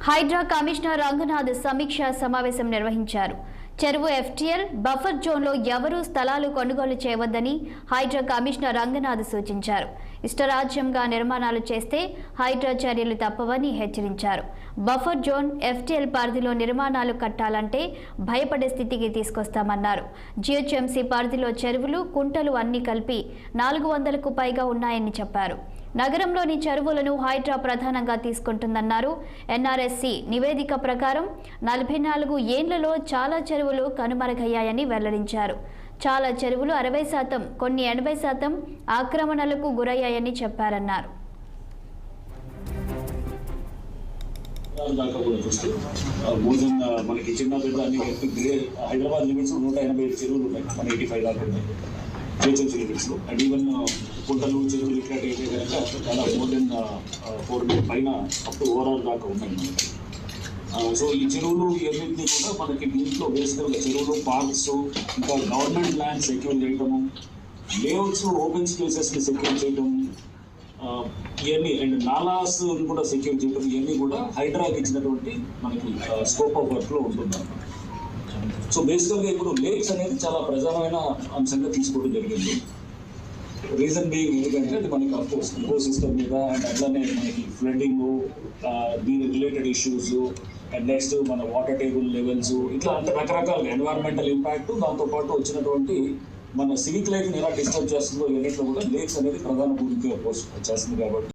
Hydraa commissioner Ranganath సమీక్షా సమావేశం నిర్వహించారు. చెరువు ఎఫ్టీఎల్ బఫర్ జోన్లో ఎవరూ స్థలాలు కొనుగోలు చేయవద్దని హైడ్రా కమిషనర్ రంగనాథ్ సూచించారు. ఇష్టరాజ్యంగా నిర్మాణాలు చేస్తే హైడ్రా చర్యలు తప్పవని హెచ్చరించారు. బఫర్ జోన్ ఎఫ్టీఎల్ పరిధిలో నిర్మాణాలు కట్టాలంటే భయపడే స్థితికి తీసుకొస్తామన్నారు. జీహెచ్ఎంసీ పరిధిలో చెరువులు, కుంటలు అన్ని కలిపి 400కు పైగా ఉన్నాయని చెప్పారు. నగరంలోని చెరువులను హైడ్రా ప్రధానంగా తీసుకుంటుందన్నారు. ఎన్ఆర్ఎస్సి నివేదిక ప్రకారం 44 ఏళ్లలో చాలా చెరువులు కనుమరుగయ్యాయని వెల్లడించారు. చాలా చెరువులు 60%, కొన్ని 80% ఆక్రమణలకు గురయ్యాయని చెప్పారన్నారు. మనకి చిన్న హైదరాబాద్ లిమిట్స్ 185 చెరువులు ఉన్నాయి, 185 దాకా ఉన్నాయి జిహెచ్ఎంసీ లిమిట్స్లో. అండ్ ఈవెన్ కుంటలు, చెరువులు ఇట్లాంటి అయితే కనుక చాలా మోర్ దెన్ 400 పైన అప్ టు ఓవరాల్ దాకా ఉన్నాయి మనకి. సో ఈ చెరువులు ఇవన్నీ కూడా మనకి దీంట్లో బేసికల్గా చెరువులు, పార్క్స్, ఇంకా గవర్నమెంట్ ల్యాండ్ సెక్యూర్ చేయటము, లేఅవుట్స్, ఓపెన్ స్పేసెస్ని సెక్యూర్ చేయటం, ఇవన్నీ అండ్ నాలాస్ కూడా సెక్యూర్ చేయడం, ఇవన్నీ కూడా హైడ్రాకి ఇచ్చినటువంటి మనకి స్కోప్ ఆఫ్ వర్క్లో ఉంటుంది. సో బేసికల్గా ఇప్పుడు లేక్స్ అనేది చాలా ప్రధానమైన అంశంగా తీసుకోవడం జరిగింది. రీజన్ బీయింగ్ ఎందుకంటే అది మనకి అఫ్కోర్స్ ఇంకో సిస్టమ్ మీద అండ్ అట్లానే మనకి ఫ్లడ్డింగ్, దీని రిలేటెడ్ ఇష్యూస్ అండ్ నెక్స్ట్ మన వాటర్ టేబుల్ లెవెల్స్, ఇట్లా అంటే రకరకాల ఎన్వైరన్మెంటల్ ఇంపాక్ట్, దాంతోపాటు వచ్చినటువంటి మన సివిక్ లైఫ్ని ఎలా డిస్టర్బ్ చేస్తుందో ఇవన్నిట్లో కూడా లేక్స్ అనేది ప్రధాన భూమిక చేస్తుంది. కాబట్టి